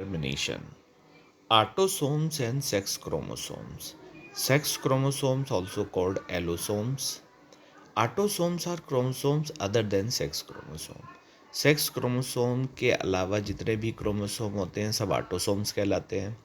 Termination. Autosomes and sex chromosomes. Sex chromosomes, also called allosomes. Autosomes are chromosomes other than sex chromosome. Sex chromosome के अलावा जितने भी chromosome होते हैं सब ऑटोसोम्स कहलाते हैं.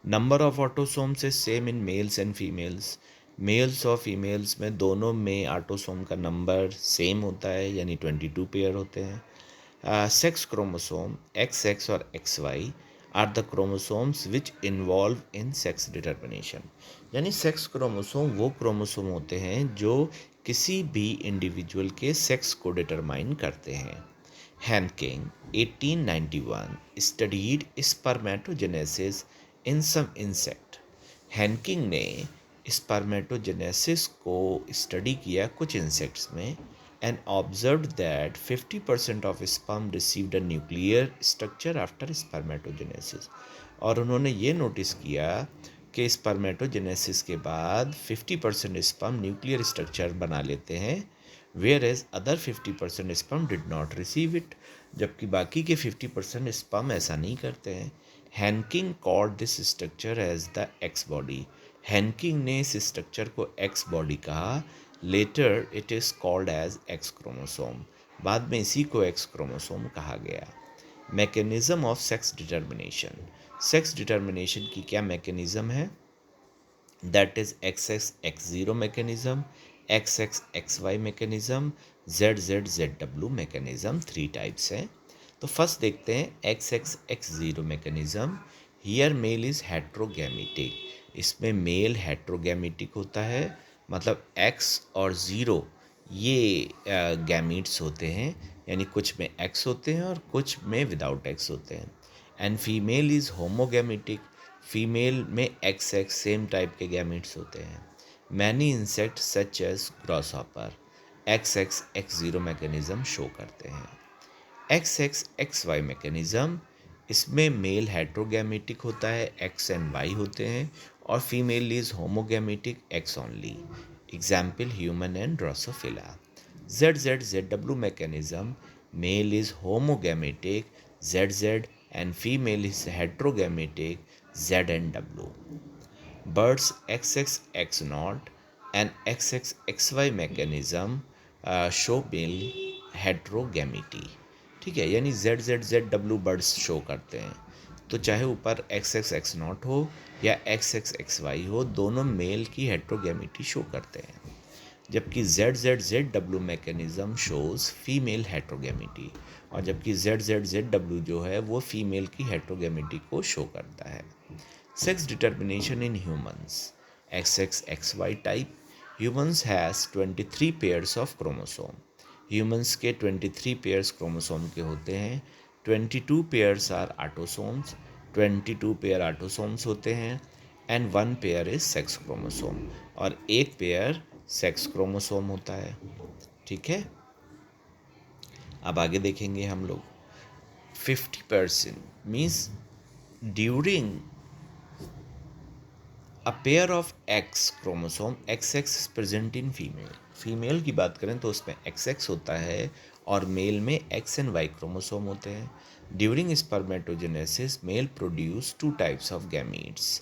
Number of autosomes is same in males and females. Males और फीमेल्स में दोनों में ऑटोसोम का नंबर सेम होता है, यानी 22 पेयर होते हैं. सेक्स क्रोमोसोम एक्स एक्स और X Y are the chromosomes which involve in sex determination. यानी सेक्स क्रोमोसोम वो क्रोमोसोम होते हैं जो किसी भी इंडिविजुअल के सेक्स को डिटरमाइन करते हैं. Hanking 1891 studied spermatogenesis in some insect. Henking ने स्पर्मेटोजेनेसिस को स्टडी किया कुछ इंसेक्ट्स में and observed that 50% of sperm received a nuclear structure after spermatogenesis. और उन्होंने ये नोटिस किया कि स्पर्मेटोजेनेसिस के बाद 50% स्पर्म न्यूक्लियर स्ट्रक्चर बना लेते हैं, where as other 50% sperm did not receive it, जबकि बाकी के 50% स्पर्म ऐसा नहीं करते हैं. Henking called this structure as the X body. Henking ने इस स्ट्रक्चर को एक्स बॉडी कहा. Later it is called as X chromosome. बाद में इसी को एक्स क्रोमोसोम कहा गया. Mechanism of sex determination. Sex determination की क्या मैकेनिज्म है? That is X X X zero mechanism, x X X Y mechanism, Z Z Z W mechanism. 3 types हैं. तो फर्स्ट देखते हैं X X X zero mechanism. Here male is heterogametic. इसमें male heterogametic होता है, मतलब x और zero ये गैमीट्स होते हैं, यानी कुछ में एक्स होते हैं और कुछ में विदाउट एक्स होते हैं. And female is homogametic. Female में एक्स एक्स सेम टाइप के गैमीट्स होते हैं. Many insect such as grasshopper X X X zero mechanism show करते हैं. X X X Y mechanism, इसमें मेल हेट्रोगैमेटिक होता है, एक्स एंड वाई होते हैं, और female is homogametic, X only. Example human and drosophila. Z Z Z W mechanism, male is homogametic Z Z and female is heterogametic Z and W. Birds XXX0 and XXXY mechanism show male heterogamity. ठीक है, यानी Z Z Z W birds show करते हैं. तो चाहे ऊपर XXX0 हो या XXXY हो, दोनों मेल की हेट्रोगैमिटी शो करते हैं. जबकि Z Z Z W mechanism shows female heterogamety, और जबकि जेड जेड जेड डब्ल्यू जो है वो फीमेल की हेट्रोगैमिटी को शो करता है. Sex determination in humans. X X X Y type. Humans has 23 pairs of chromosome. Humans के 23 पेयर्स क्रोमोसोम के होते हैं. 22 pairs are autosomes. 22 pair autosomes होते हैं, and 1 pair is sex chromosome, और एक पेयर सेक्स क्रोमोसोम होता है. ठीक है, अब आगे देखेंगे हम लोग. 50% means during a pair of x chromosome, X x is present in female. Female की बात करें तो उसमें एक्स एक्स होता है, और मेल में एक्स एंड वाई क्रोमोसोम होते हैं. During spermatogenesis male produce 2 types of gametes,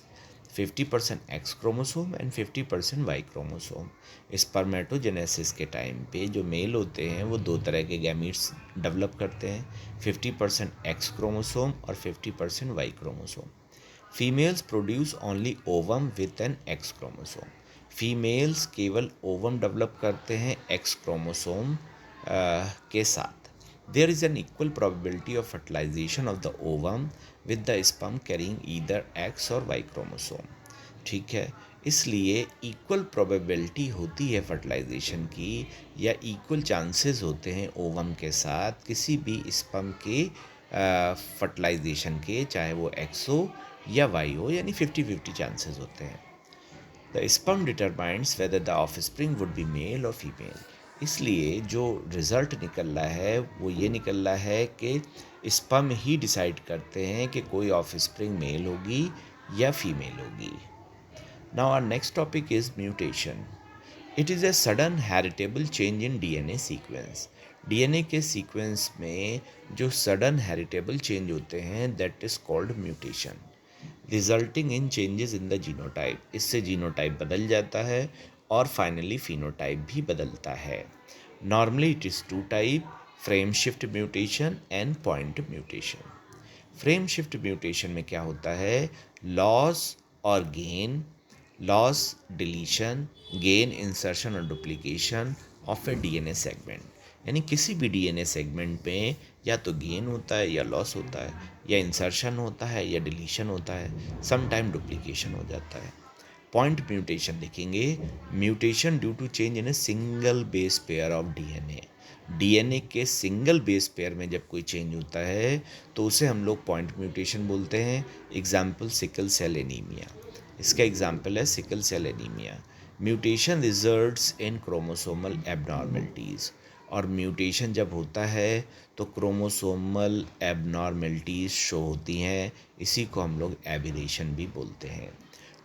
50% X chromosome and 50% Y chromosome. Spermatogenesis के टाइम पे जो मेल होते हैं वो 2 तरह के गैमीट्स डेवलप करते हैं, 50% एक्स क्रोमोसोम और 50% Y chromosome. Females produce only ovum with an X chromosome. Females केवल ओवम डेवलप करते हैं एक्स क्रोमोसोम के साथ. There is an equal probability of fertilization of the ovum with the sperm carrying either X और Y chromosome. ठीक है, इसलिए equal probability होती है फर्टिलाइजेशन की, या इक्वल चांसेस होते हैं ओवम के साथ किसी भी स्पर्म के फर्टिलाइजेशन के, चाहे वो एक्स हो या वाई हो, यानी 50-50 चांसेस होते हैं. The sperm determines whether the offspring would be male और फीमेल. इसलिए जो रिज़ल्ट निकल रहा है वो ये निकल रहा है कि स्पर्म ही डिसाइड करते हैं कि कोई ऑफस्प्रिंग मेल होगी या फीमेल होगी. Now our next topic is mutation. It is a sudden heritable change in DNA sequence. DNA के सीक्वेंस में जो सडन हेरिटेबल चेंज होते हैं that is called mutation resulting in changes in the genotype. इससे genotype बदल जाता है और फाइनली फिनोटाइप भी बदलता है। Normally it is two type, frame shift mutation and point mutation. Frame shift mutation में क्या होता है, लॉस और gain, loss deletion, gain insertion और duplication of a DNA segment. यानी किसी भी डीएनए सेगमेंट में या तो गेन होता है या लॉस होता है, या इंसर्शन होता है या डिलीशन होता है, सम टाइम डुप्लीकेशन हो जाता है। पॉइंट म्यूटेशन लिखेंगे, mutation due to change in a single base pair of DNA. DNA के सिंगल बेस पेयर में जब कोई चेंज होता है तो उसे हम लोग पॉइंट म्यूटेशन बोलते हैं। एग्जाम्पल सिकल सेल एनीमिया, इसका एग्जाम्पल है sickle cell anaemia. Mutation results in chromosomal abnormalities, और म्यूटेशन जब होता है तो क्रोमोसोमल एबनॉर्मलिटीज़ शो होती हैं, इसी को हम लोग एबिरेशन भी बोलते हैं।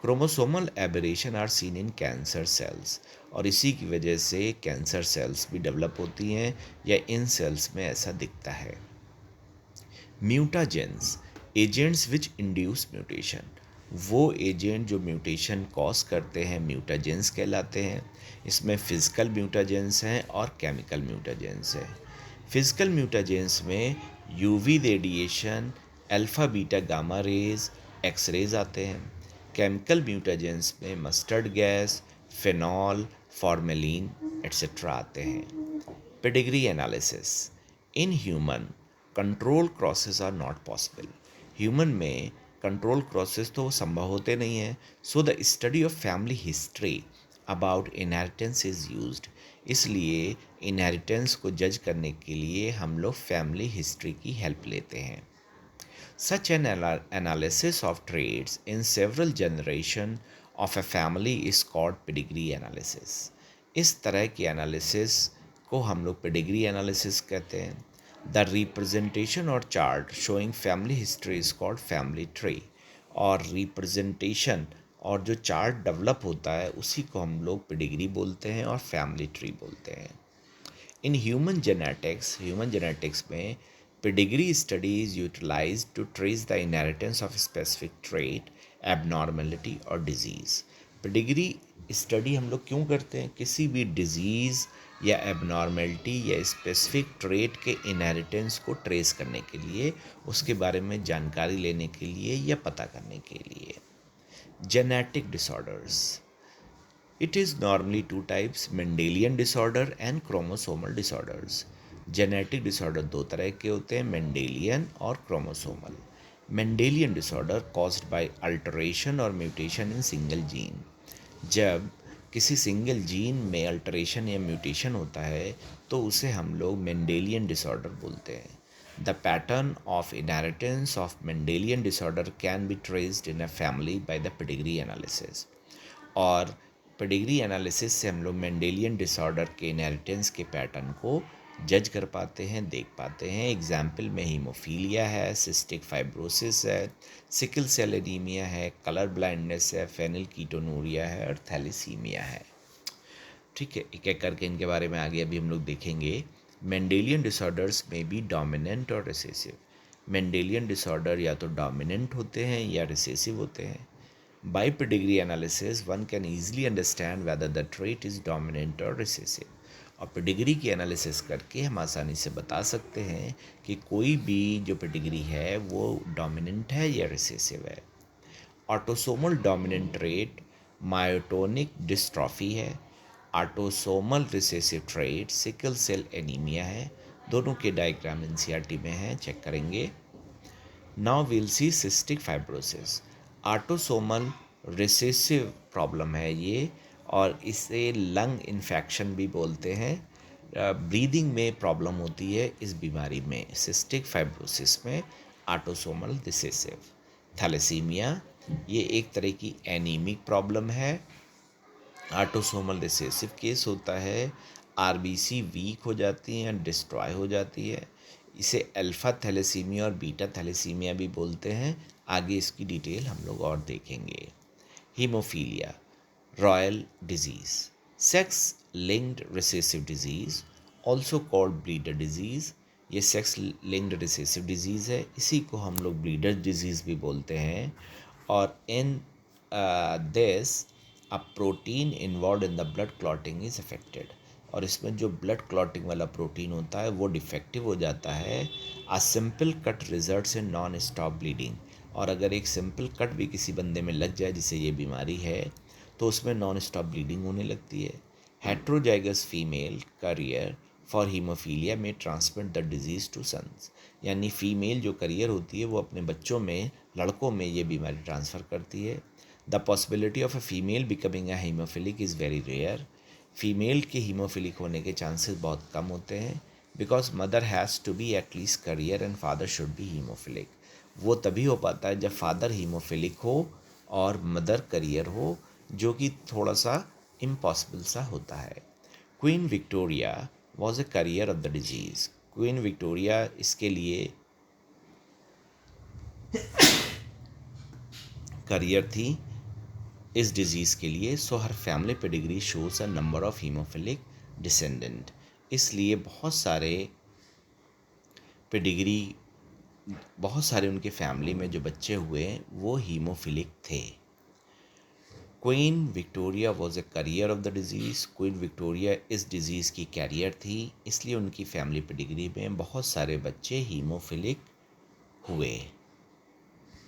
Chromosomal aberration are seen in cancer cells, और इसी की वजह से कैंसर सेल्स भी डेवलप होती हैं या इन सेल्स में ऐसा दिखता है। Mutagens, agents which induce mutation, वो एजेंट जो म्यूटेशन कॉज करते हैं म्यूटाजेंस कहलाते हैं। इसमें फिजिकल म्यूटाजेंस हैं और केमिकल म्यूटाजेंस हैं। फिजिकल म्यूटाजेंस में UV radiation, alpha beta gamma rays, x rays आते हैं। केमिकल म्यूटाजेंस में mustard gas, phenol, formalin etcetera आते हैं। Pedigree analysis, in human control crosses are not possible. Human में कंट्रोल क्रॉसेस तो संभव होते नहीं हैं, so the study of family history about inheritance is used. इसलिए इनहेरिटेंस को जज करने के लिए हम लोग फैमिली हिस्ट्री की हेल्प लेते हैं। Such an analysis of traits in several generations of a family is called pedigree analysis. इस तरह की एनालिसिस को हम लोग पेडिग्री एनालिसिस कहते हैं। द रिप्रेजेंटेशन और chart showing family history is called family tree, और रिप्रेजेंटेशन और जो चार्ट डेवलप होता है उसी को हम लोग पेडिग्री बोलते हैं और फैमिली ट्री बोलते हैं। इन ह्यूमन जेनेटिक्स में pedigree study is utilize to trace the inheritance of specific trait, abnormality और डिजीज़। पेडिग्री स्टडी हम लोग क्यों करते हैं, किसी भी डिजीज़ या एबनॉर्मेलिटी या स्पेसिफिक ट्रेट के इनहेरिटेंस को ट्रेस करने के लिए, उसके बारे में जानकारी लेने के लिए या पता करने के लिए। Genetic disorders, it is normally two types, Mendelian disorder and chromosomal disorders. Genetic disorder दो तरह के होते हैं, मेंडेलियन और chromosomal. Mendelian disorder caused by alteration और म्यूटेशन इन सिंगल जीन। जब किसी सिंगल जीन में अल्टरेशन या म्यूटेशन होता है तो उसे हम लोग मेंडेलियन डिसऑर्डर बोलते हैं। The pattern of inheritance of Mendelian disorder can be traced in a family by the pedigree analysis, और पेडिग्री एनालिसिस से हम लोग मेंडेलियन डिसऑर्डर के इनहेरिटेंस के पैटर्न को जज कर पाते हैं, देख पाते हैं। एग्जाम्पल में हीमोफीलिया है, सिस्टिक फाइब्रोसिस है, सिकल सेल एनीमिया है, कलर ब्लाइंडनेस है, फेनिलकीटोनूरिया है और थैलेसीमिया है। ठीक है, एक एक करके इनके बारे में आगे अभी हम लोग देखेंगे। मेंडेलियन डिसऑर्डर्स में बी डोमिनेंट और रिसेसिव। मेंडेलियन डिसऑर्डर या तो डोमिनेंट होते हैं या रिसेसिव होते हैं। By pedigree analysis, one can easily understand whether the trait is dominant or recessive. और पेडिग्री की एनालिसिस करके हम आसानी से बता सकते हैं कि कोई भी जो पेडिग्री है वो डोमिनेंट है या रिसेसिव है। Autosomal dominant trait myotonic dystrophy है, autosomal recessive trait sickle cell anemia है। दोनों के डायग्राम एनसीईआरटी में हैं, चेक करेंगे। Now will see cystic fibrosis. Autosomal recessive problem है ये, और इसे लंग इन्फेक्शन भी बोलते हैं। ब्रीदिंग में प्रॉब्लम होती है इस बीमारी में, सिस्टिक फाइब्रोसिस में ऑटोसोमल रिसेसिव। थैलेसीमिया, ये एक तरह की एनीमिक प्रॉब्लम है। ऑटोसोमल रिसेसिव केस होता है, आरबीसी वीक हो जाती हैं, डिस्ट्रॉय हो जाती है। इसे अल्फ़ा थैलेसीमिया और बीटा थैलेसीमिया भी बोलते हैं। आगे इसकी डिटेल हम लोग और देखेंगे। Haemophilia, royal disease, sex linked recessive disease, also called breeder disease. ये सेक्स लिंक्ड रिसेसिव डिजीज़ है, इसी को हम लोग ब्रीडर डिजीज़ भी बोलते हैं। और in this a protein involve in the blood clotting is affected, और इसमें जो ब्लड क्लॉटिंग वाला प्रोटीन होता है वो डिफेक्टिव हो जाता है। A simple cut results in non stop bleeding, और अगर एक सिंपल कट भी किसी बंदे में लग जाए जिसे ये बीमारी है तो उसमें नॉन स्टॉप ब्लीडिंग होने लगती है। Heterozygous female carrier for hemophilia में transmit the disease to sons, यानी फीमेल जो करियर होती है वो अपने बच्चों में, लड़कों में ये बीमारी ट्रांसफ़र करती है। The possibility of a female becoming a haemophilic is very rare. Female के हीमोफिलिक होने के चांसेस बहुत कम होते हैं, because mother has to be at least carrier and father should be haemophilic. वो तभी हो पाता है जब फादर हीमोफिलिक हो और मदर करियर हो, जो कि थोड़ा सा इम्पॉसिबल सा होता है। Queen Victoria was a carrier of the disease. Queen Victoria इसके लिए करियर थी इस डिजीज़ के लिए। So her family pedigree shows a number of hemophilic descendant, इसलिए पेडिग्री बहुत सारे उनके फैमिली में जो बच्चे हुए वो हीमोफिलिक थे। Queen Victoria was a carrier of the disease. Queen Victoria इस डिज़ीज़ की कैरियर थी, इसलिए उनकी फैमिली पेडिग्री में बहुत सारे बच्चे हीमोफिलिक हुए।